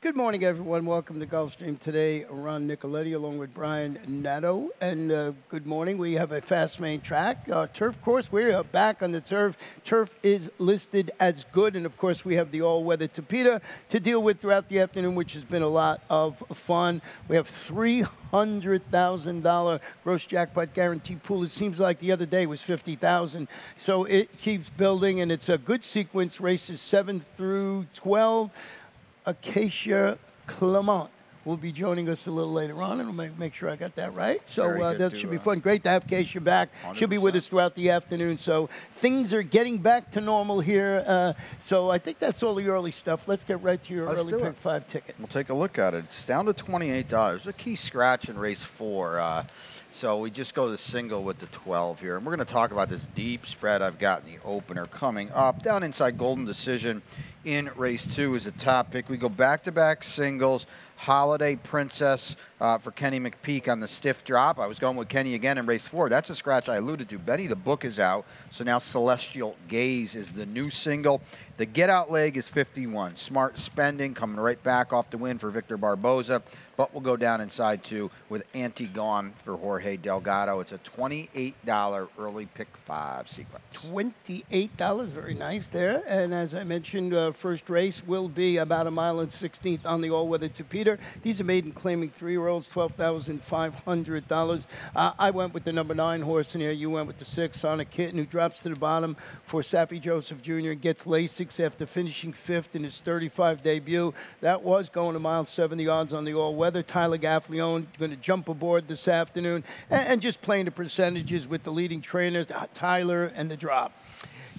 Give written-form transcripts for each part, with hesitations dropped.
Good morning, everyone. Welcome to Gulfstream today. Ron Nicoletti along with Brian Nato. And good morning. We have a fast main track. Turf course, we're back on the turf. Turf is listed as good. And, of course, we have the all-weather Captiva to deal with throughout the afternoon, which has been a lot of fun. We have $300,000 gross jackpot guarantee pool. It seems like the other day was $50,000. So it keeps building, and it's a good sequence. Races 7 through 12. Acacia Clement will be joining us a little later on, and we'll make sure I got that right. So that should be fun. Great to have Acacia back. 100%. She'll be with us throughout the afternoon. So things are getting back to normal here. So I think that's all the early stuff. Let's get right to your early pick 5 ticket. We'll take a look at it. It's down to $28. A key scratch in race 4. So we just go the single with the 12 here. And we're going to talk about this deep spread I've got in the opener coming up. Down inside Golden Decision in race 2 is a top pick. We go back-to-back singles. Holiday Princess for Kenny McPeak on the stiff drop. I was going with Kenny again in race 4. That's a scratch I alluded to. Benny the Book is out, so now Celestial Gaze is the new single. The get-out leg is 51. Smart Spending coming right back off the win for Victor Barboza, but we'll go down inside too with Anti-Gone for Jorge Delgado. It's a $28 early pick 5 sequence. $28, very nice there. And as I mentioned, first race will be about 1 mile and 16th on the all-weather Captiva. These are Maiden claiming 3-year-olds, $12,500. I went with the number 9 horse in here. You went with the 6, Sonic Kitten, who drops to the bottom for Saffie Joseph Jr. and gets Lasix after finishing 5th in his 35 debut. That was going 1 mile 70 odds on the all-weather. Tyler Gaffleone going to jump aboard this afternoon and just playing the percentages with the leading trainers, Tyler and the drop.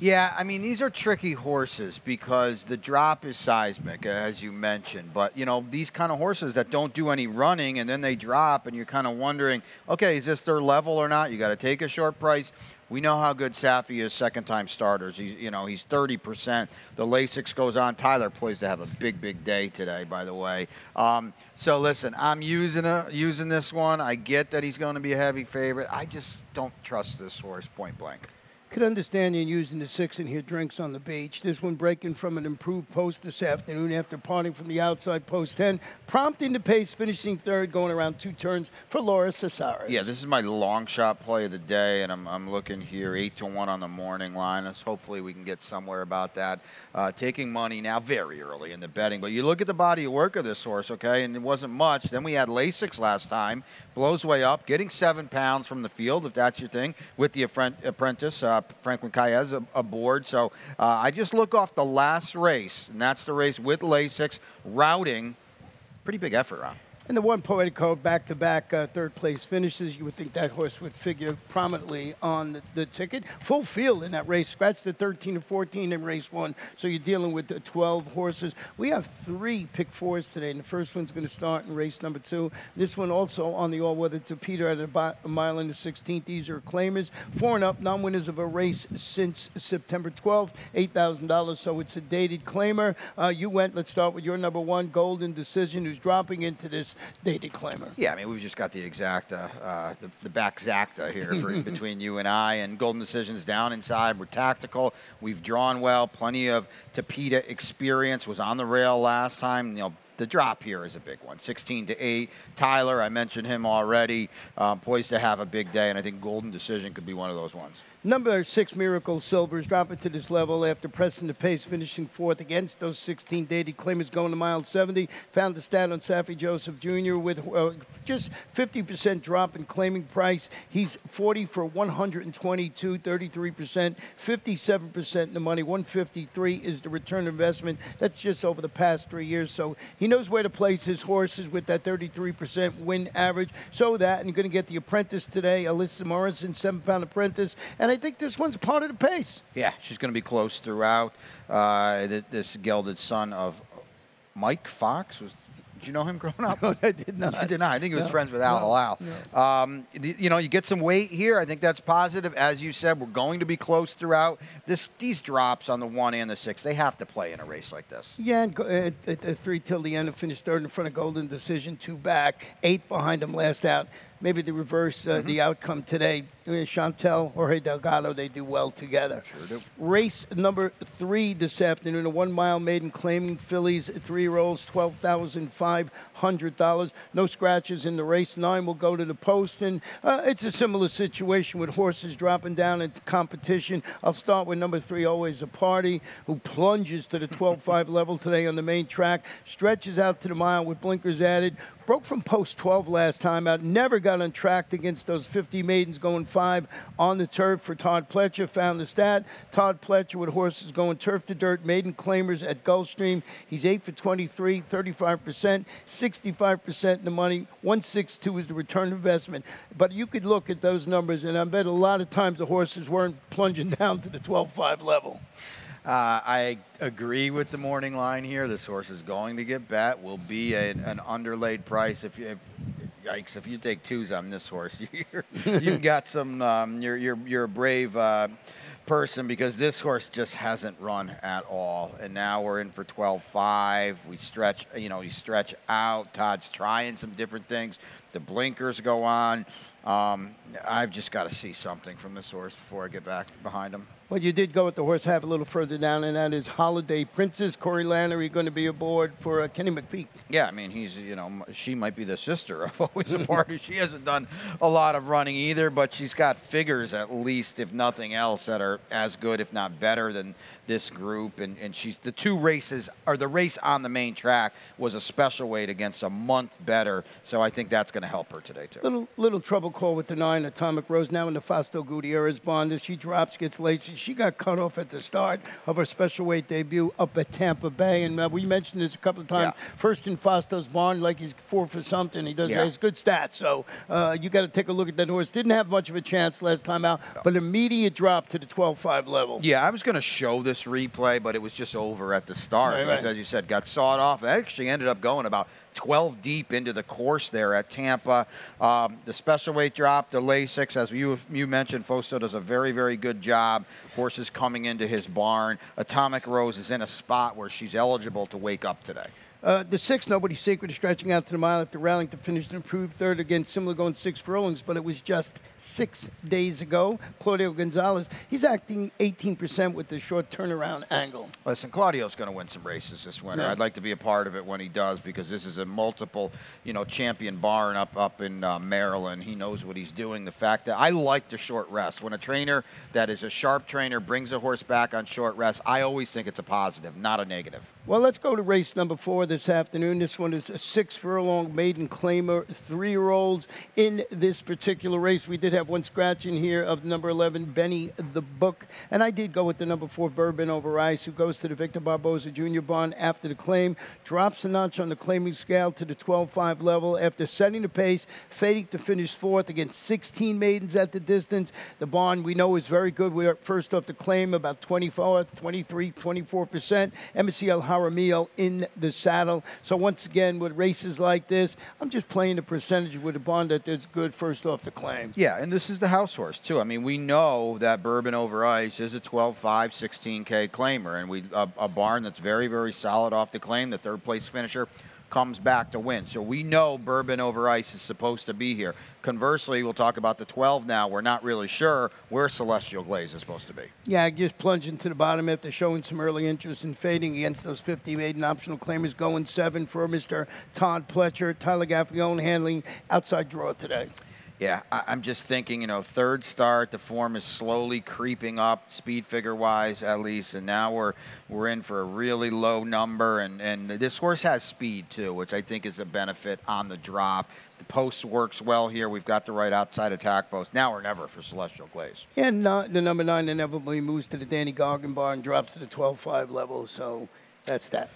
Yeah, I mean, these are tricky horses because the drop is seismic, as you mentioned. But, you know, these kind of horses that don't do any running and then they drop and you're kind of wondering, okay, is this their level or not? You got to take a short price. We know how good Saffie is second-time starters. He's 30%. The Lasix goes on. Tyler poised to have a big, big day today, by the way. So, listen, I'm using this one. I get that he's going to be a heavy favorite. I just don't trust this horse point blank. Could understand you using the 6 in here, Drinks on the Beach. This one breaking from an improved post this afternoon after parting from the outside post 10, prompting the pace, finishing 3rd, going around 2 turns for Laura Cesares. Yeah, this is my long shot play of the day, and I'm looking here 8-1 on the morning line. Hopefully we can get somewhere about that. Taking money now very early in the betting, but you look at the body of work of this horse, okay, and it wasn't much. Then we had Lasix last time, blows way up, getting 7 pounds from the field, if that's your thing, with the apprentice, Franklin Caez aboard. So I just look off the last race, and that's the race with Lasix, routing. Pretty big effort, Ron. And the one Poetic Code back-to-back third-place finishes, you would think that horse would figure prominently on the ticket. Full field in that race. Scratched the 13 and 14 in race 1, so you're dealing with 12 horses. We have 3 pick 4s today, and the first one's going to start in race number 2. This one also on the all-weather Captiva at about 1 mile and the 16th. These are claimers. 4 and up, non-winners of a race since September 12th, $8,000, so it's a dated claimer. You went, let's start with your number 1, Golden Decision, who's dropping into this dated claimer. Yeah, I mean, we've just got the exacta, the back exacta here for between you and I, and Golden Decision's down inside. We're tactical. We've drawn well. Plenty of Captiva experience. Was on the rail last time. You know, the drop here is a big one. 16-8. Tyler, I mentioned him already, poised to have a big day, and I think Golden Decision could be one of those ones. Number 6, Miracle Silvers, dropping to this level after pressing the pace, finishing 4th against those 16 dated claimers going to mile 70. Found the stat on Saffie Joseph Jr. with just 50% drop in claiming price. He's 40 for 122, 33%, 57% in the money. 153 is the return investment. That's just over the past 3 years. So he knows where to place his horses with that 33% win average. So that, and you're going to get the apprentice today, Alyssa Morrison, 7-pound apprentice. And I think this one's part of the pace. Yeah, she's going to be close throughout. This gelded son of Mike Fox. Did you know him growing up? No, I did not. You did not. I think he was friends with Al. No. You know, you get some weight here. I think that's positive. As you said, we're going to be close throughout. These drops on the 1 and the 6, they have to play in a race like this. Yeah, and 3 till the end and finished 3rd in front of Golden Decision, 2 back, 8 behind him last out. maybe the reverse, the outcome today. Chantel, Jorge Delgado, they do well together. Sure do. Race number 3 this afternoon, a 1 mile maiden claiming fillies, 3-year-olds, $12,500. No scratches in the race. 9 will go to the post, and it's a similar situation with horses dropping down into competition. I'll start with number 3, Always a Party, who plunges to the 12.5 level today on the main track, stretches out to the mile with blinkers added. Broke from post 12 last time out. Never got untracked against those 50 maidens going 5 on the turf for Todd Pletcher. Found the stat. Todd Pletcher with horses going turf to dirt. Maiden claimers at Gulfstream. He's 8 for 23, 35%, 65% in the money. 162 is the return investment. But you could look at those numbers, and I bet a lot of times the horses weren't plunging down to the 12.5 level. I agree with the morning line here. This horse is going to get bet. Will be an underlaid price. If you take 2s on this horse, you've got some. You're a brave person, because this horse just hasn't run at all. And now we're in for 12.5. We stretch. You stretch out. Todd's trying some different things. The blinkers go on. I've just got to see something from this horse before I get back behind him. Well, you did go with the horse half a little further down, and that is Holiday Princess. Corey Lannery going to be aboard for Kenny McPeak. Yeah, I mean, she might be the sister of Always a Party. She hasn't done a lot of running either, but she's got figures, at least, if nothing else, that are as good, if not better, than this group. And she's the 2 races, or the race on the main track was a special weight against a month better, so I think that's going to help her today, too. Little trouble call with the 9, Atomic Rose, now in the Fausto Gutierrez bond. As she drops, gets late. She got cut off at the start of her special weight debut up at Tampa Bay, and we mentioned this a couple of times. Yeah. First in Fausto's bond, like he's 4 for something. He does has good stats, so you got to take a look at that horse. Didn't have much of a chance last time out, but immediate drop to the 12.5 level. Yeah, I was going to show this replay, but it was just over at the start. Right. As you said, got sawed off. It actually ended up going about 12 deep into the course there at Tampa. The special weight drop, the Lasix, as you mentioned, Fausto does a very, very good job. Horses coming into his barn. Atomic Rose is in a spot where she's eligible to wake up today. The 6, Nobody's Sacred, is stretching out to the mile after rallying to finish an improved 3rd. Again, similar going 6 furlongs, but it was just 6 days ago. Claudio Gonzalez, he's acting 18% with the short turnaround angle. Listen, Claudio's going to win some races this winter. Yeah. I'd like to be a part of it when he does, because this is a multiple, champion barn up in Maryland. He knows what he's doing. The fact that I like the short rest. When a trainer that is a sharp trainer brings a horse back on short rest, I always think it's a positive, not a negative. Well, let's go to race number 4 this afternoon. This one is a 6 furlong maiden claimer, 3-year-olds in this particular race. We did have one scratch in here of number 11, Benny the Book. And I did go with the number 4, Bourbon Over Ice, who goes to the Victor Barboza Jr. bond after the claim. Drops a notch on the claiming scale to the 12.5 level after setting the pace, fading to finish 4th against 16 maidens at the distance. The bond we know is very good. We're first off the claim, about 24, 23, 24%. MSCL Jaramillo in the saddle. So once again, with races like this, I'm just playing the percentage with a bond that's good first off the claim. Yeah, and this is the house horse, too. I mean, we know that Bourbon Over Ice is a 12.5, 16K claimer, and a barn that's very, very solid off the claim. The 3rd place finisher comes back to win. So we know Bourbon Over Ice is supposed to be here. Conversely, we'll talk about the 12 now. We're not really sure where Celestial Glaze is supposed to be. Yeah, just plunging to the bottom after showing some early interest in fading against those 50 maiden optional claimers, going 7 for Mr. Todd Pletcher. Tyler Gaffalione handling outside draw today. Yeah, I'm just thinking, 3rd start, the form is slowly creeping up, speed figure-wise at least, and now we're in for a really low number, and this horse has speed too, which I think is a benefit on the drop. The post works well here. We've got the right outside attack post. Now or never for Celestial Glaze. And the number 9 inevitably moves to the Danny Goggin bar and drops to the 12.5 level, so that's that.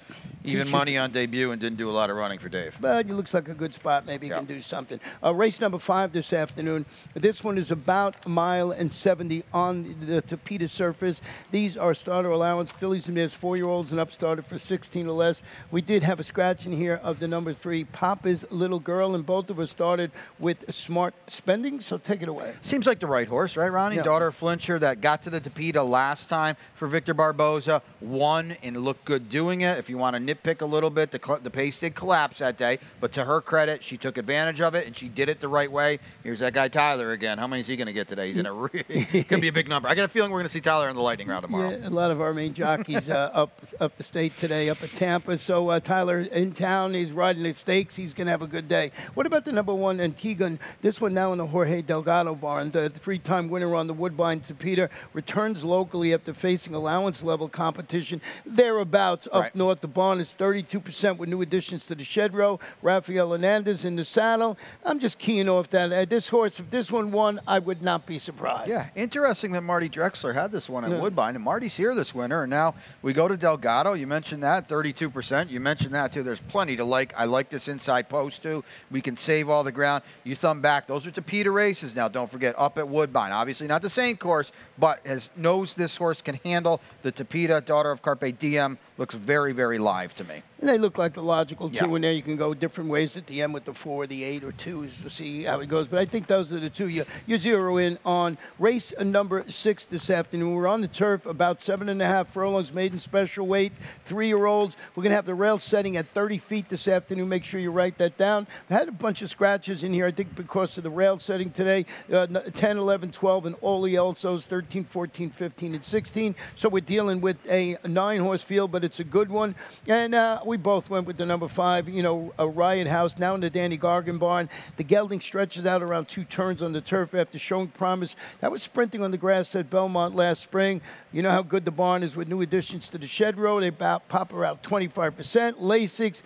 Even money on debut and didn't do a lot of running for Dave. But it looks like a good spot. Maybe he can do something. Race number 5 this afternoon. This one is about 1.70 miles on the Tapeta surface. These are starter allowance fillies, and there's 4-year-olds and up started for 16 or less. We did have a scratch in here of the number 3, Papa's Little Girl, and both of us started with smart spending, so take it away. Seems like the right horse, right, Ronnie? Yeah. Daughter of Flincher that got to the Tapeta last time for Victor Barboza, won and looked good doing doing it. If you want to nitpick a little bit, the pace did collapse that day, but to her credit, she took advantage of it, and she did it the right way. Here's that guy Tyler again. How many is he going to get today? He's in a going to be a big number. I got a feeling we're going to see Tyler in the lightning round tomorrow. Yeah, a lot of our main jockeys up the state today, up at Tampa. So Tyler in town, he's riding the stakes. He's going to have a good day. What about the number 1 Antigua? This one now in the Jorge Delgado barn. The 3-time winner on the Woodbine Captiva returns locally after facing allowance level competition thereabouts up north. The barn is 32% with new additions to the shed row. Rafael Hernandez in the saddle. I'm just keying off that. This horse, if this one won, I would not be surprised. Yeah, interesting that Marty Drexler had this one at Woodbine, and Marty's here this winter, and now we go to Delgado. You mentioned that, 32%. You mentioned that, too. There's plenty to like. I like this inside post, too. We can save all the ground. You thumb back. Those are Captiva races now. Don't forget, up at Woodbine. Obviously not the same course, but knows this horse can handle the Captiva, daughter of Carpe Diem. Looks very, very live to me. And they look like the logical two in there. You can go different ways at the end with the 4, the 8, or 2s to see how it goes. But I think those are the two you zero in on. Race number 6 this afternoon. We're on the turf, about 7.5 furlongs, maiden special weight, 3-year-olds. We're going to have the rail setting at 30 feet this afternoon. Make sure you write that down. I had a bunch of scratches in here, I think, because of the rail setting today. 10, 11, 12, and all the Elsos, 13, 14, 15, and 16. So we're dealing with a 9-horse field, but it's a good one. And we both went with the number 5, a Riot House, now in the Danny Gargan barn. The gelding stretches out around 2 turns on the turf after showing promise. That was sprinting on the grass at Belmont last spring. You know how good the barn is with new additions to the shed row. They pop around 25%. Lasix.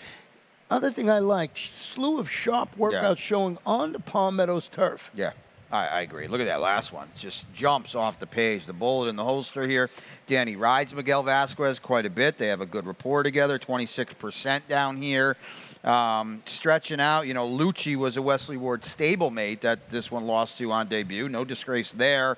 Other thing I liked, slew of sharp workouts showing on the Palm Meadows turf. Yeah. I agree. Look at that last one. It just jumps off the page. The bullet in the holster here. Danny rides Miguel Vasquez quite a bit. They have a good rapport together, 26% down here. Stretching out, Lucci was a Wesley Ward stablemate that this one lost to on debut. No disgrace there.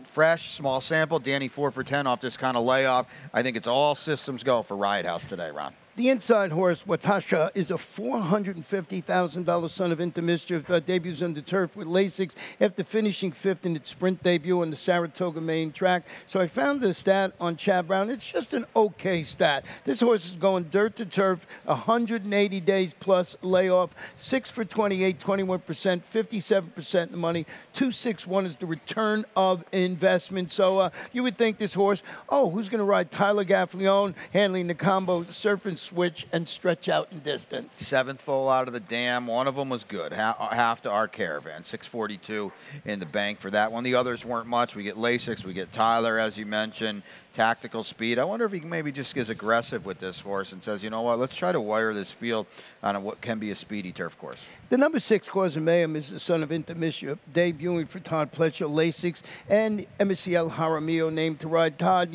Fresh, small sample. Danny 4 for 10 off this kind of layoff. I think it's all systems go for Riot House today, Ron. The inside horse, Watasha, is a $450,000 son of Into Mischief. Debuts on the turf with Lasix after finishing 5th in its sprint debut on the Saratoga main track. So I found the stat on Chad Brown. It's just an okay stat. This horse is going dirt to turf, 180 days plus layoff, 6 for 28, 21%, 57% the money. 261 is the return of investment. So you would think this horse, who's going to ride Tyler Gaffalione, handling the combo surf and switch and stretch out in distance. 7th foal out of the dam. One of them was good. Half to our Caravan. 642 in the bank for that one. The others weren't much. We get Lasix. We get Tyler, as you mentioned. Tactical speed. I wonder if he maybe just gets aggressive with this horse and says, you know what, let's try to wire this field on what can be a speedy turf course. The number 6, Causing Mayhem, is the son of Into Mischief, debuting for Todd Pletcher, Lasix, and MCL Jaramillo named to ride. Todd,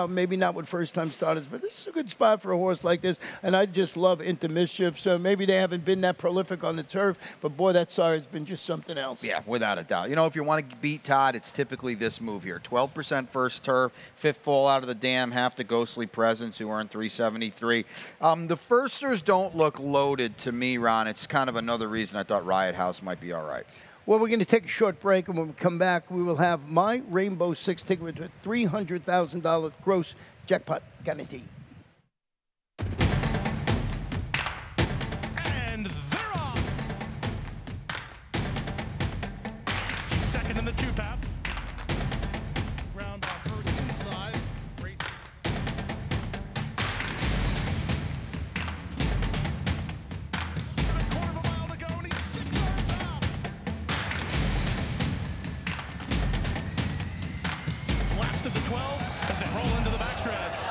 maybe not with first-time starters, but this is a good spot for a horse like this, and I just love Into Mischief, so maybe they haven't been that prolific on the turf, but boy, that sire has been just something else. Yeah, without a doubt. If you want to beat Todd, it's typically this move here. 12% first turf, 5th fall out of the dam, half to Ghostly Presence, who earned 373. The firsters don't look loaded to me, Ron. It's kind of another reason I thought Riot House might be all right. Well, we're going to take a short break, and when we come back, we will have my Rainbow Six ticket with a $300,000 gross jackpot guarantee. And they're off. Second in the 2-path. Ground ball first inside. Race. A quarter of a mile to go, and he's 6 yards out. Last of the 12 as they roll into the backstretch.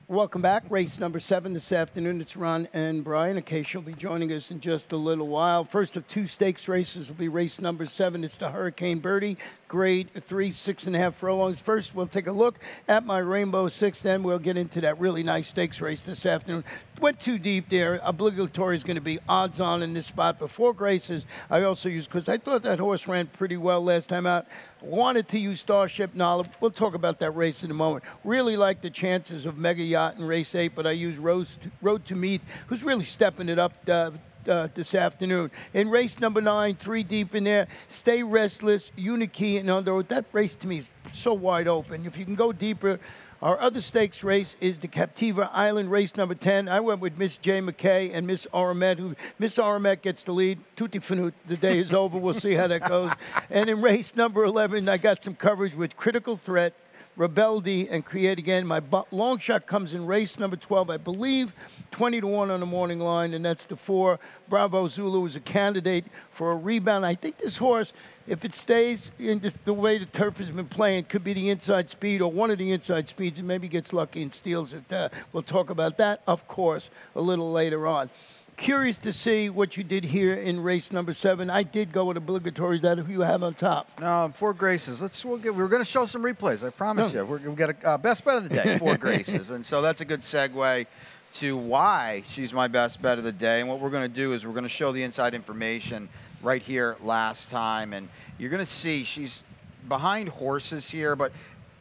Welcome back. Race number 7 this afternoon. It's Ron and Brian. Acacia will be joining us in just a little while. First of 2 stakes races will be race number 7. It's the Hurricane Birdie grade 3, 6.5 furlongs. First, we'll take a look at my Rainbow Six, then we'll get into that really nice stakes race this afternoon. Went too deep there. Obligatory is going to be odds on in this spot. Before Graces, I also used, because I thought that horse ran pretty well last time out. Wanted to use Starship Nala. We'll talk about that race in a moment. Really like the chances of Mega Yacht in race 8, but I used Road to Meath, who's really stepping it up this afternoon. In race number 9, 3 deep in there, Stay Restless, Unikey, and Under. That race to me is so wide open. If you can go deeper, our other stakes race is the Captiva Island race number 10. I went with Miss J. McKay and Miss Aramet, who Miss Aramet gets the lead. Tutti Finute, the day is over. We'll see how that goes. And in race number 11, I got some coverage with Critical Threat, Rebelde, and Create Again. My long shot comes in race number 12, I believe, 20-1 on the morning line, and that's the 4. Bravo Zulu is a candidate for a rebound. I think this horse, if it stays in the way the turf has been playing, could be the inside speed or one of the inside speeds, and maybe gets lucky and steals it. We'll talk about that, of course, a little later on. Curious to see what you did here in race number 7. I did go with obligatories. That who you have on top? No, 4 Graces. We're going to show some replays. I promise you. We've got a best bet of the day, 4 Graces, and so that's a good segue to why she's my best bet of the day. And what we're going to do is we're going to show the inside information right here last time, and you're going to see she's behind horses here, but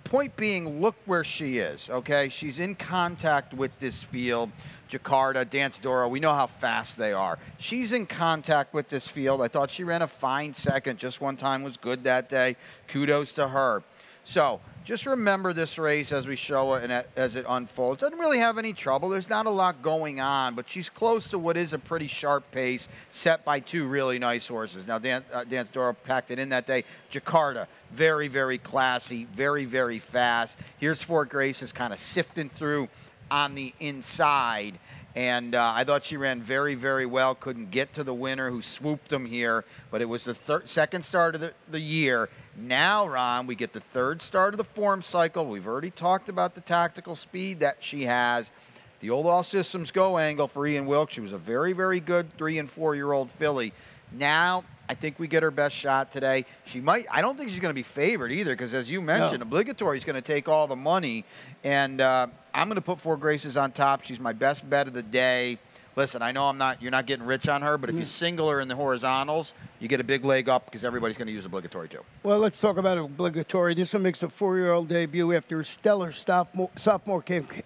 point being, look where she is, okay? She's in contact with this field. Jakarta, Dance Dora, we know how fast they are. She's in contact with this field. I thought she ran a fine second. Just one time was good that day. Kudos to her. So just remember this race as we show it and as it unfolds. Doesn't really have any trouble. There's not a lot going on, but she's close to what is a pretty sharp pace set by 2 really nice horses. Now, Dance Dora packed it in that day. Jakarta, very, very classy, very, very fast. Here's 4 Graces kind of sifting through on the inside, and I thought she ran very, very well. Couldn't get to the winner who swooped them here, but it was the second start of the year. Now, Ron, we get the 3rd start of the form cycle. We've already talked about the tactical speed that she has. The old all systems go angle for Ian Wilkes. She was a very, very good 3- and 4-year-old filly. Now, I think we get her best shot today. She might. I don't think she's going to be favored either, because as you mentioned, obligatory is going to take all the money, and I'm going to put 4 Graces on top. She's my best bet of the day. Listen, I know you're not getting rich on her, but if you single her in the horizontals, you get a big leg up because everybody's going to use obligatory too. Well, let's talk about obligatory. This one makes a 4-year-old debut after a stellar sophomore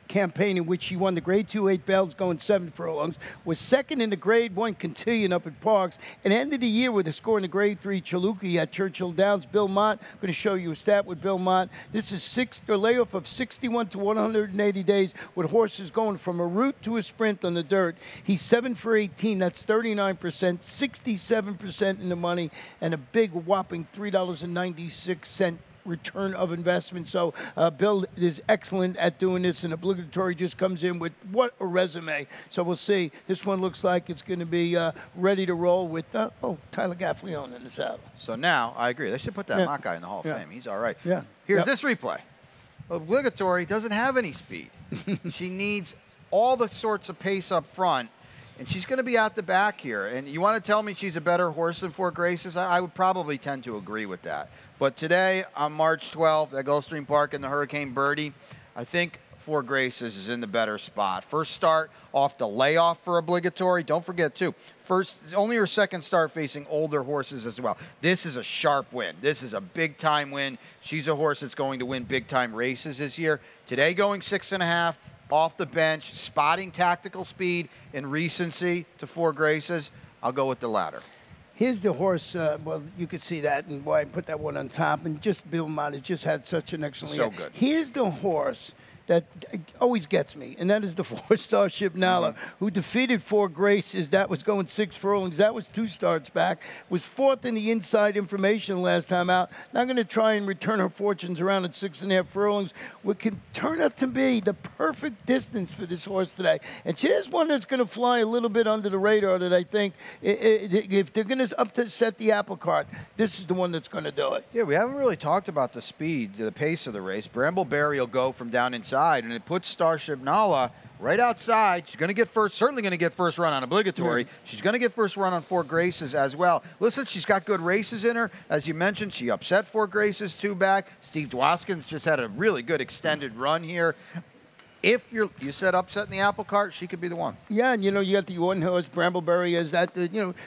campaign in which she won the Grade 2 8 bells going 7 furlongs, was second in the Grade 1 Cotillion up at Parks, and ended the year with a score in the Grade 3 Chaluki at Churchill Downs. Bill Mott, I'm going to show you a stat with Bill Mott. This is a layoff of 61 to 180 days with horses going from a route to a sprint on the dirt. He's 7 for 18. That's 39%, 67% in the money, and a big whopping $3.96 return of investment. So Bill is excellent at doing this, and obligatory just comes in with what a resume. So we'll see. This one looks like it's going to be ready to roll with, Tyler Gaffleone in the saddle. So now, I agree. They should put that Mott guy in the Hall of Fame. He's all right. Yeah. Here's this replay. Obligatory doesn't have any speed. She needs all the sorts of pace up front, and she's going to be out the back here. And you want to tell me she's a better horse than 4 Graces? I would probably tend to agree with that. But today, on March 12th at Gulfstream Park in the Hurricane Birdie, I think 4 Graces is in the better spot. First start off the layoff for obligatory. Don't forget, too, only her second start facing older horses as well. This is a sharp win. This is a big-time win. She's a horse that's going to win big-time races this year. Today going 6.5. Off the bench, spotting tactical speed and recency to 4 Graces. I'll go with the latter. Here's the horse. Well, you could see that and why I put that one on top. And just Bill Mott has just had such an excellent year. Good. Here's the horse that always gets me, and that is the 4 Starship Nala, who defeated 4 Graces. That was going 6 furlongs. That was 2 starts back. Was 4th in the inside information last time out. Now I'm going to try and return her fortunes around at 6.5 furlongs, which can turn out to be the perfect distance for this horse today. And she is one that's going to fly a little bit under the radar that I think, if they're going to upset the apple cart, this is the one that's going to do it. Yeah, we haven't really talked about the speed, the pace of the race. Brambleberry will go from down inside, and it puts Starship Nala right outside. She's going to get first, certainly going to get first run on obligatory. She's going to get first run on 4 Graces as well. Listen, she's got good races in her. As you mentioned, she upset 4 Graces 2 back. Steve Dwoskins just had a really good extended run here. If you said upset in the apple cart, she could be the one. Yeah, and you got the one horse, Brambleberry, is that,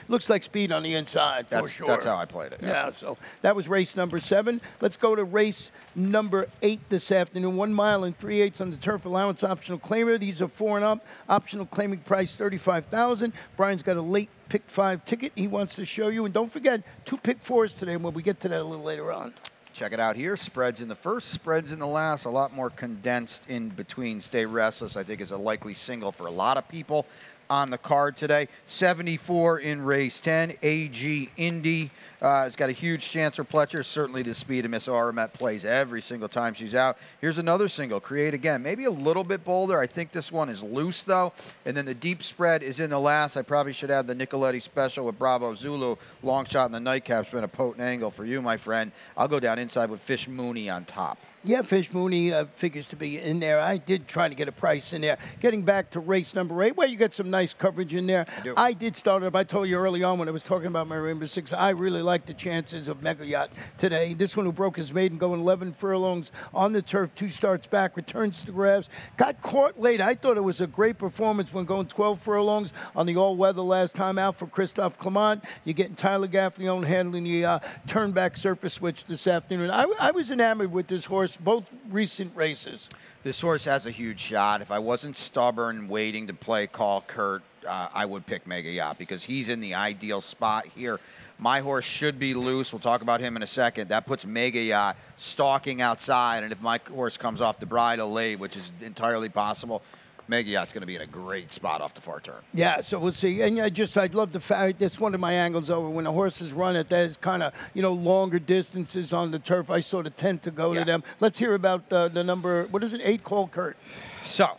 looks like speed on the inside for sure. That's how I played it. Yeah, so that was race number 7. Let's go to race number 8 this afternoon. 1 mile and 3/8 on the turf, allowance optional claimer. These are 4 and up. Optional claiming price $35,000. Brian's got a late pick 5 ticket he wants to show you. And don't forget, 2 pick 4s today when we get to that a little later on. Check it out here. Spreads in the first, spreads in the last. A lot more condensed in between. Stay Restless, I think, is a likely single for a lot of people on the card today. 74 in race 10. AG Indy has got a huge chance for Pletcher. Certainly the speed of Miss Aramet plays every single time she's out. Here's another single. Create Again. Maybe a little bit bolder. I think this one is loose, though. And then the deep spread is in the last. I probably should add the Nicoletti special with Bravo Zulu. Long shot in the nightcap's been a potent angle for you, my friend. I'll go down inside with Fish Mooney on top. Yeah, Fish Mooney figures to be in there. I did try to get a price in there. Getting back to race number 8, well, you got some nice coverage in there. I did start up. I told you early on when I was talking about my Rainbow Six, I really like the chances of Mega Yacht today. This one who broke his maiden, going 11 furlongs on the turf, 2 starts back, returns to grabs. Got caught late. I thought it was a great performance when going 12 furlongs on the all-weather last time out for Christophe Clement. You're getting Tyler Gaffleone handling the turn-back surface switch this afternoon. I was enamored with this horse, both recent races. This horse has a huge shot. If I wasn't stubborn waiting to play call Kurt, I would pick Mega Yacht because he's in the ideal spot here. My horse should be loose. We'll talk about him in a second. That puts Mega Yacht stalking outside, and if my horse comes off the bridle late, which is entirely possible, Mega Yacht's going to be in a great spot off the far turn. Yeah, so we'll see. And I'd love the fact, that's one of my angles over when the horses run at that is kind of, longer distances on the turf. I sort of tend to go to them. Let's hear about the number, what is it, 8 call Kurt. So,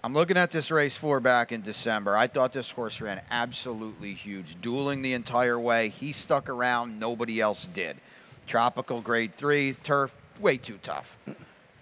I'm looking at this race 4 back in December. I thought this horse ran absolutely huge, dueling the entire way. He stuck around, nobody else did. Tropical grade 3, turf, way too tough.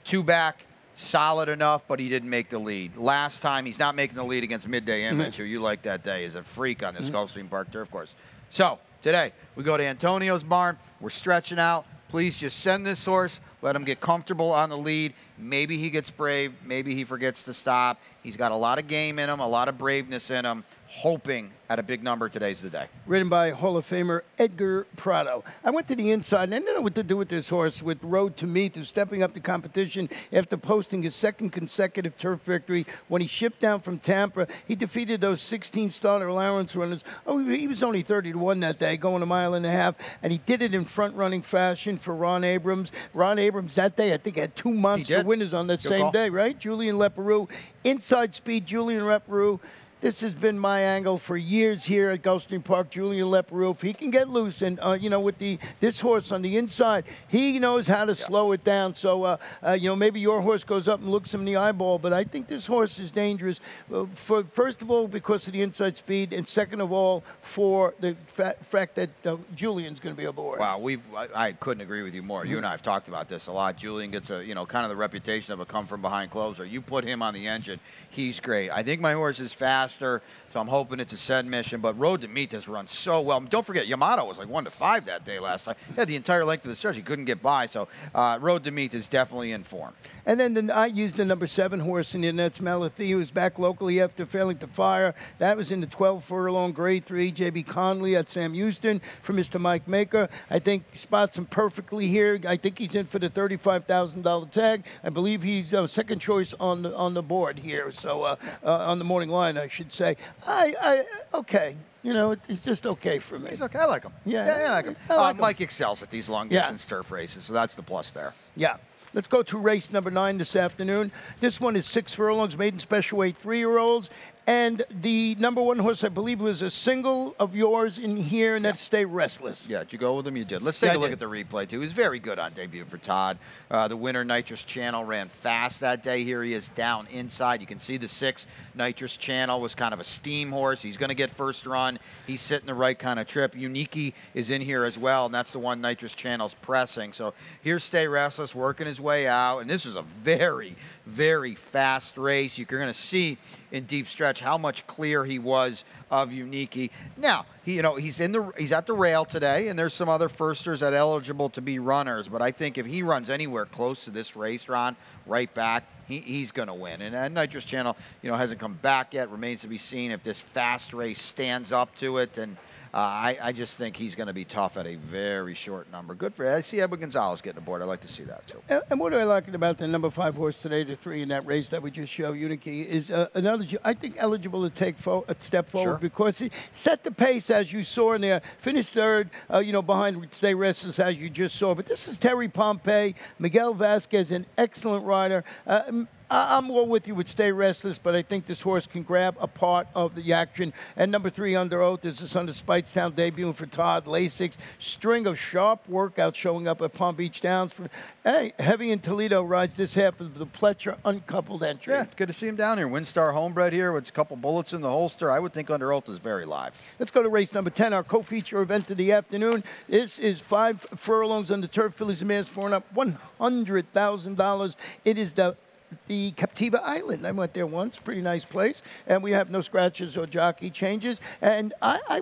2 back, solid enough, but he didn't make the lead. Last time, he's not making the lead against Midday Image, who you like that day, is a freak on this Gulfstream Park turf course. So, today, we go to Antonio's barn. We're stretching out. Please just send this horse. Let him get comfortable on the lead. Maybe he gets brave. Maybe he forgets to stop. He's got a lot of game in him, a lot of braveness in him. Hoping at a big number, today's the day. Ridden by Hall of Famer Edgar Prado. I went to the inside, and I didn't know what to do with this horse, with Road to Meet, who's stepping up the competition after posting his 2nd consecutive turf victory. When he shipped down from Tampa, he defeated those 16 starter allowance runners. Oh, he was only 30-1 that day, going a mile and a half, and he did it in front-running fashion for Ron Abrams. Ron Abrams that day, I think, had 2 monster winners on that same day, right? Julian Leparoux, inside speed, Julian Leparoux. This has been my angle for years here at Gulfstream Park. Julian Leparoux, if he can get loose, and with this horse on the inside, he knows how to slow it down. So maybe your horse goes up and looks him in the eyeball, but I think this horse is dangerous. First of all, because of the inside speed, and second of all, for the fact that Julian's going to be aboard. Wow, I couldn't agree with you more. You and I have talked about this a lot. Julian gets a kind of the reputation of a come from behind closer. You put him on the engine, he's great. I think my horse is fast. So I'm hoping it's a set mission, but Road to Meet has run so well. Don't forget, Yamato was like 1-5 that day last time. He had the entire length of the stretch. He couldn't get by, so Road to Meet is definitely in form. And then I used the number 7 horse in the Nets, Malathi, who was back locally after failing to fire. That was in the 12 furlong grade 3. J.B. Conley at Sam Houston for Mr. Mike Maker. I think he spots him perfectly here. I think he's in for the $35,000 tag. I believe he's second choice on the board here. So on the morning line, I should say. Okay. It's just okay for me. He's okay. I like him. Yeah, I like him. I like him. Mike excels at these long-distance turf races, so that's the plus there. Yeah. Let's go to race number 9 this afternoon. This one is 6 furlongs, maiden special weight 3-year-olds. And the number 1 horse, I believe, was a single of yours in here, and that's Stay Restless. Yeah, did you go with him? You did. Let's take a look at the replay, too. He was very good on debut for Todd. The winner, Nitrous Channel, ran fast that day. Here he is down inside. You can see the 6, Nitrous Channel, was kind of a steam horse. He's going to get first run. He's sitting the right kind of trip. Unique is in here as well, and that's the one Nitrous Channel's pressing. So here's Stay Restless working his way out, and this is a very, very fast race. You're going to see in deep stretch how much clear he was of Unique. Now, he's at the rail today, and there's some other firsters that are eligible to be runners, but I think if he runs anywhere close to this race, Ron, right back, he's going to win. And Nitrous Channel, hasn't come back yet. Remains to be seen if this fast race stands up to it. And I just think he's going to be tough at a very short number. Good for you. I see Edgar Gonzalez getting aboard. I like to see that, too. And what do I like about the number 5 horse today, the 3 in that race that we just showed, Unique, is another, I think, eligible to take a step forward because he set the pace, as you saw in there, finished third, behind Stay Restless, as you just saw. But this is Terry Pompey, Miguel Vasquez, an excellent rider. I'm all with you with Stay Restless, but I think this horse can grab a part of the action. And number 3, Under Oath, is this under Speightstown debuting for Todd Lasix. String of sharp workouts showing up at Palm Beach Downs. Heavy in Toledo rides this half of the Pletcher uncoupled entry. Yeah, it's good to see him down here. Windstar Homebred here with a couple bullets in the holster. I would think Under Oath is very live. Let's go to race number 10, our co-feature event of the afternoon. This is 5 furlongs on the turf. Fillies and Mares for up $100,000. It is the Captiva Island. I went there once. Pretty nice place. And we have no scratches or jockey changes. And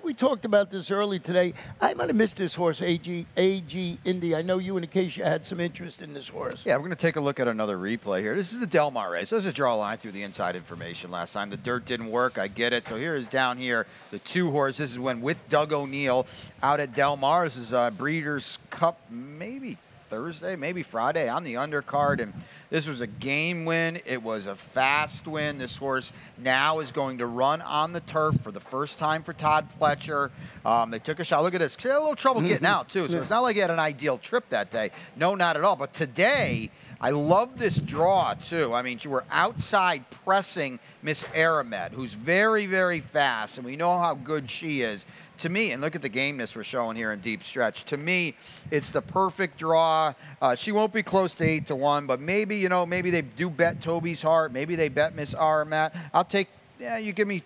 we talked about this early today. I might have missed this horse, AG Indy. I know you and Acacia had some interest in this horse. Yeah, we're going to take a look at another replay here. This is the Del Mar race. Let's just draw a line through the inside information last time. The dirt didn't work. I get it. So here is down here the 2 horses. This is when with Doug O'Neill out at Del Mar. This is Breeders' Cup, maybe Thursday, maybe Friday on the undercard. And this was a game win. It was a fast win. This horse now is going to run on the turf for the first time for Todd Pletcher. They took a shot. Look at this. He had a little trouble getting out, too. So it's not like he had an ideal trip that day. No, not at all. But today, I love this draw, too. I mean, you were outside pressing Miss Aramet, who's very, very fast, and we know how good she is. To me, and look at the gameness we're showing here in deep stretch. To me, it's the perfect draw. She won't be close to 8-1, but maybe, maybe they do bet Toby's Heart. Maybe they bet Miss Aramet. I'll take, you give me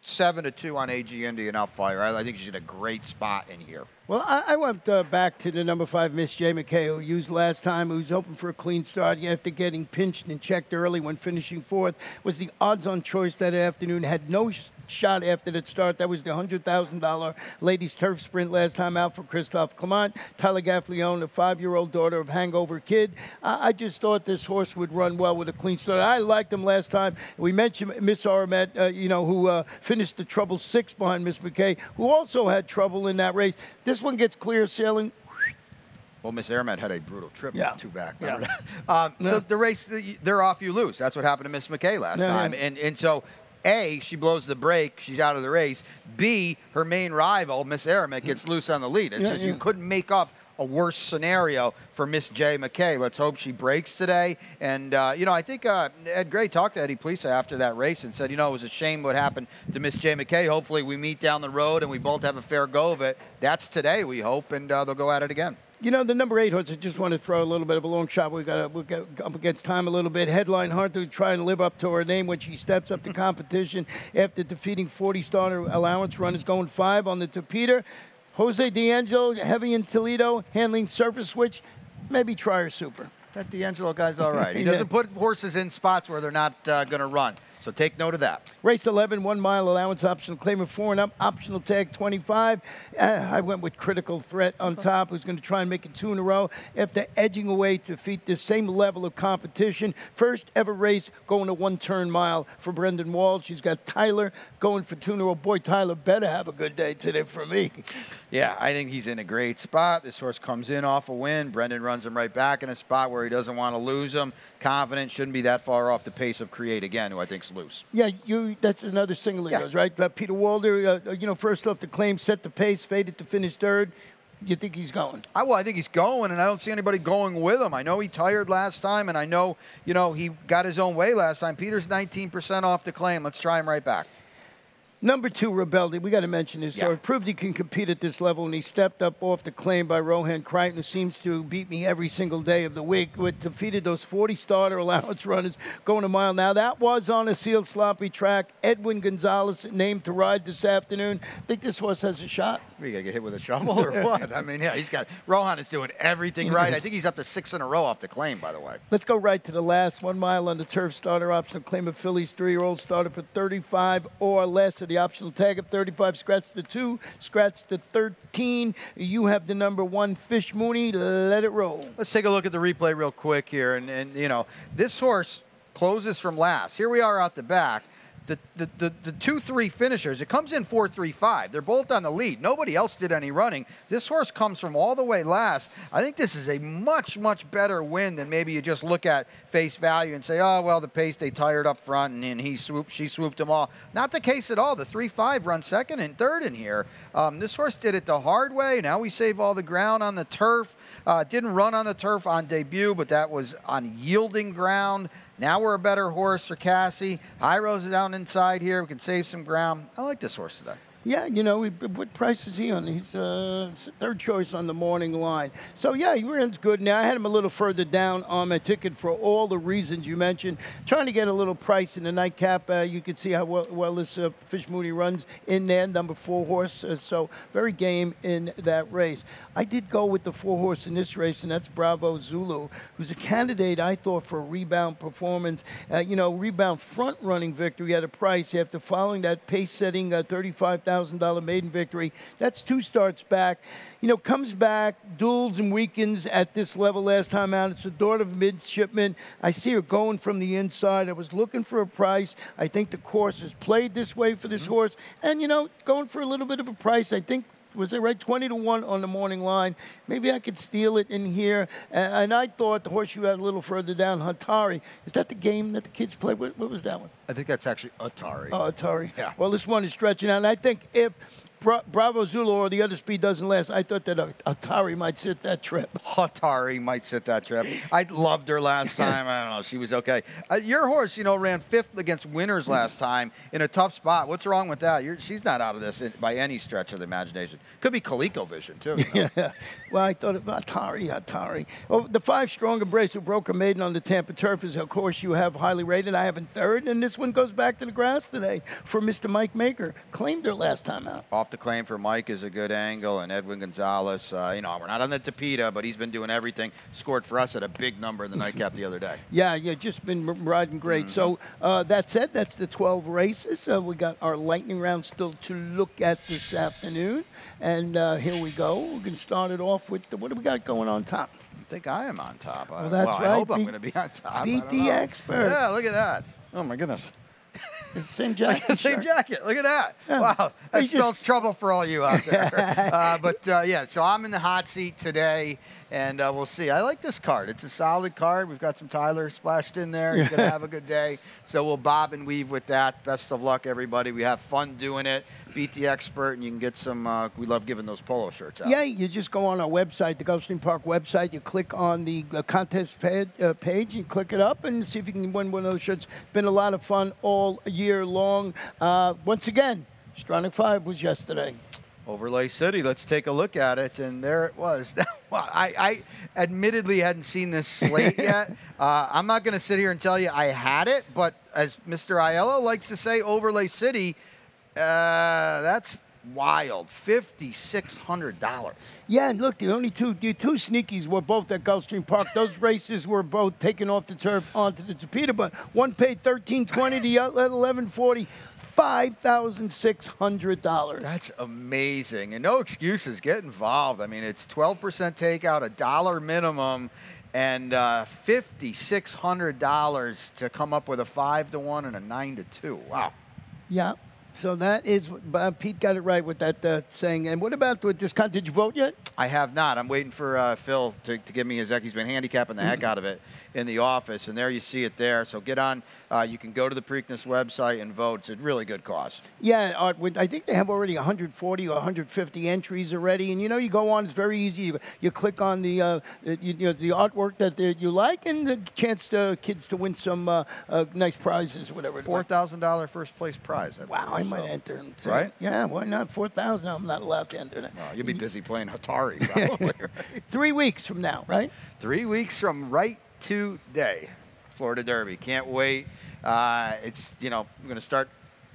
7-2 on AG Indy and I'll fire. I think she's in a great spot in here. Well, I went back to the number 5, Miss J. McKay, who used last time, who's hoping for a clean start after getting pinched and checked early when finishing 4th. Was the odds-on choice that afternoon. Had no shot after that start. That was the $100,000 ladies turf sprint last time out for Christophe Clement. Tyler Gaffleone, a 5-year-old daughter of Hangover Kid. I just thought this horse would run well with a clean start. I liked him last time. We mentioned Miss Aramet, who finished the trouble 6 behind Miss McKay, who also had trouble in that race. This one gets clear sailing. Well, Miss Aramet had a brutal trip. Yeah. 2 back. Yeah. So the race, they're off, you lose. That's what happened to Miss McKay last time. And so, A, she blows the brake. She's out of the race. B, her main rival, Miss Aramet, gets loose on the lead. It's just you couldn't make up a worse scenario for Miss J. McKay. Let's hope she breaks today. And, I think Ed Gray talked to Eddie Plisa after that race and said, it was a shame what happened to Miss J. McKay. Hopefully we meet down the road and we both have a fair go of it. That's today, we hope, and they'll go at it again. The number 8 horse, I just want to throw a little bit of a long shot. We'll get up against time a little bit. Headline Hard to try and live up to her name when she steps up to competition after defeating 40-starter Allowance runners going 5 on the Tapeta. Jose D'Angelo, heavy in Toledo, handling surface switch. Maybe try her super. That D'Angelo guy's all right. He doesn't put horses in spots where they're not going to run. So take note of that. Race 11, 1 mile allowance, optional claim of 4 and up, optional tag 25. I went with Critical Threat on top, who's going to try and make it 2 in a row after edging away to defeat this same level of competition. First ever race going to 1-turn mile for Brendan Wald. She's got Tyler going for 2 in a row. Boy, Tyler better have a good day today for me. Yeah, I think he's in a great spot. This horse comes in off a win. Brendan runs him right back in a spot where he doesn't want to lose him. Confident, shouldn't be that far off the pace of Create again, who I think's loose. Yeah, that's another single he goes, right? Peter Walder, first off the claim, set the pace, faded to finish 3rd. You think he's going? I think he's going, and I don't see anybody going with him. I know he tired last time, and I know, he got his own way last time. Peter's 19% off the claim. Let's try him right back. Number 2, Rebeldi. We got to mention this. Yeah. So it proved he can compete at this level, and he stepped up off the claim by Rohan Crichton, who seems to beat me every single day of the week. With defeated those 40 starter allowance runners going a mile. Now, that was on a sealed, sloppy track. Edwin Gonzalez named to ride this afternoon. I think this horse has a shot. We got to get hit with a shovel or what? I mean, yeah, Rohan is doing everything right. I think he's up to 6 in a row off the claim, by the way. Let's go right to the last 1 mile on the turf starter optional claim of Phillies 3-year-old started for 35 or less. So the optional tag of 35, scratch the 2, scratch the 13. You have the number 1, Fish Mooney. Let it roll. Let's take a look at the replay real quick here. And this horse closes from last. Here we are out the back. The 2-3 finishers, it comes in 4-3-5. They're both on the lead. Nobody else did any running. This horse comes from all the way last. I think this is a much, much better win than maybe you just look at face value and say, oh, well, the pace, they tired up front, and she swooped them all. Not the case at all. The 3-5 run second and third in here. This horse did it the hard way. Now we save all the ground on the turf. Didn't run on the turf on debut, but that was on yielding ground. Now we're a better horse for Cassie. High Rose is down inside here. We can save some ground. I like this horse today. Yeah, what price is he on? He's third choice on the morning line. So, yeah, he runs good. Now, I had him a little further down on my ticket for all the reasons you mentioned. Trying to get a little price in the nightcap. You can see how well this Fish Mooney runs in there, number 4 horse. So, very game in that race. I did go with the 4 horse in this race, and that's Bravo Zulu, who's a candidate, I thought, for a rebound performance. Rebound front-running victory at a price after following that pace-setting $35,000 maiden victory. That's 2 starts back. Comes back, duels and weakens at this level last time out. It's a daughter of midshipman. I see her going from the inside. I was looking for a price. I think the course is played this way for this horse. And, going for a little bit of a price, I think, was it right? 20-1 on the morning line. Maybe I could steal it in here. And I thought the horse you had a little further down, Hatari. Is that the game that the kids play? What was that one? I think that's actually Atari. Oh, Atari. Yeah. Well, this one is stretching out. And I think if Bravo Zulu or the other speed doesn't last, I thought that Atari might sit that trip. Atari might sit that trip. I loved her last time. I don't know. She was okay. Your horse, ran 5th against winners last time in a tough spot. What's wrong with that? She's not out of this by any stretch of the imagination. Could be ColecoVision, too. Yeah. Well, I thought about Atari. Well, the 5 strong embrace who broke a maiden on the Tampa turf is, of course, you have highly rated. I have in 3rd, and this one goes back to the grass today for Mr. Mike Maker. Claimed her last time out. Off the claim for Mike is a good angle, and Edwin Gonzalez, we're not on the Captiva, but he's been doing everything. Scored for us at a big number in the nightcap the other day. Yeah, just been riding great. So that said, that's the 12 races. We got our lightning round still to look at this afternoon. And here we go. We're going to start it off with, what do we got going on top? I think I am on top. Well, that's right. I hope I'm going to be on top. Beat the expert. Yeah, look at that. Oh, my goodness. It's the same jacket. Same jacket. Look at that. Yeah. Wow. That spells trouble for all you out there. So I'm in the hot seat today, and we'll see. I like this card. It's a solid card. We've got some Tyler splashed in there. He's going to have a good day. So we'll bob and weave with that. Best of luck, everybody. We have fun doing it. Beat the expert, and you can get some, we love giving those polo shirts out. Yeah, you just go on our website, the Gulfstream Park website. You click on the contest page, you click it up, and see if you can win one of those shirts. Been a lot of fun all year long. Once again, Stronach 5 was yesterday. Overlay City, let's take a look at it, and there it was. Well, I admittedly hadn't seen this slate yet. I'm not going to sit here and tell you I had it, but as Mr. Aiello likes to say, Overlay City, that's wild. $5,600. Yeah, and look, the two sneakies were both at Gulfstream Park. Those races were both taken off the turf onto the Captiva, but one paid $1,320, the other $1,140. $5,600. That's amazing. And no excuses. Get involved. I mean, it's 12% takeout, $1 minimum, and $5,600 to come up with a 5-1 and a 9-2. Wow. Yeah. So that is, Pete got it right with that saying. And what about with this? Did you vote yet? I have not. I'm waiting for Phil to give me his deck. He's been handicapping the heck out of it in the office, and there you see it there. So get on. You can go to the Preakness website and vote. It's a really good cause. Yeah, I think they have already 140 or 150 entries already, and you go on. It's very easy. You click on the the artwork that you like, and the chance to kids to win some nice prizes, whatever. $4,000 first place prize. Wow, I might enter. And say, right? Yeah, why not 4,000? I'm not allowed to enter that. You'll be busy playing Atari, probably. Right? 3 weeks from now, right? 3 weeks from right today, Florida Derby. Can't wait. It's we're going to start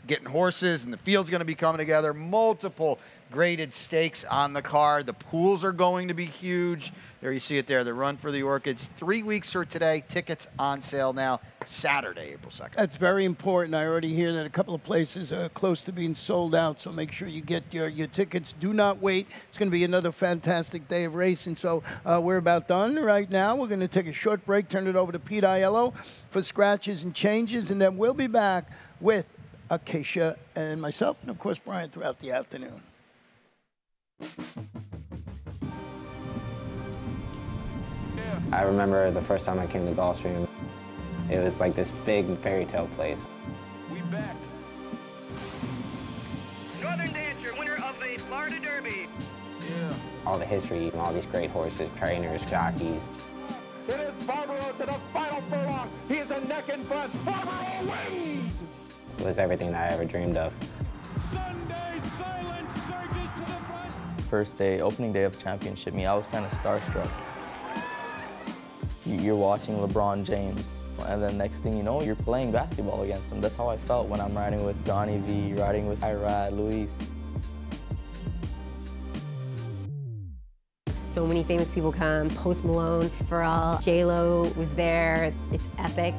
getting horses, and the field's going to be coming together. Multiple graded stakes on the card. The pools are going to be huge. There you see it there, the Run for the Orchids. 3 weeks for today. Tickets on sale now, Saturday, April 2nd. That's very important. I already hear that a couple of places are close to being sold out, so make sure you get your tickets. Do not wait. It's going to be another fantastic day of racing. So we're about done right now. We're going to take a short break, turn it over to Pete Aiello for scratches and changes, and then we'll be back with Acacia and myself, and of course Brian throughout the afternoon. I remember the first time I came to Gulfstream, it was like this big fairy tale place. We back. Northern Dancer, winner of the Florida Derby. Yeah. All the history, all these great horses, trainers, jockeys. It is Barbaro to the final furlong. He is a neck in front. Barbaro wins! It was everything that I ever dreamed of. Sunday silence surges to the front. First day, opening day of the championship, I was kind of starstruck. You're watching LeBron James, and then next thing you know, you're playing basketball against him. That's how I felt when I'm riding with Donnie V, riding with Irad, Luis. So many famous people come, Post Malone, Pharrell, J-Lo was there. It's epic.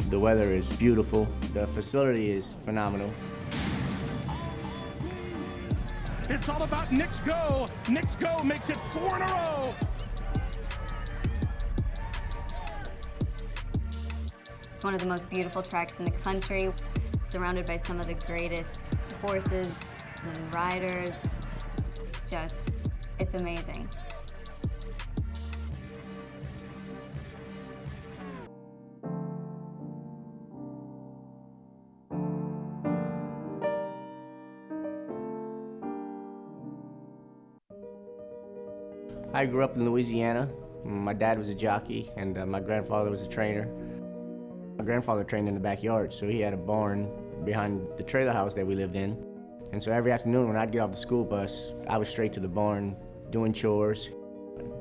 The weather is beautiful. The facility is phenomenal. It's all about Knicks Go. Knicks Go makes it 4 in a row. It's one of the most beautiful tracks in the country, surrounded by some of the greatest horses and riders. It's amazing. I grew up in Louisiana. My dad was a jockey, and my grandfather was a trainer. My grandfather trained in the backyard, so he had a barn behind the trailer house that we lived in. And so every afternoon when I'd get off the school bus, I was straight to the barn doing chores.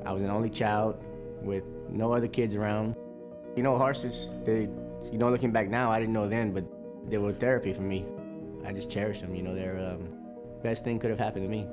I was an only child with no other kids around. Horses, looking back now, I didn't know then, but they were therapy for me. I just cherish them, they're best thing could have happened to me.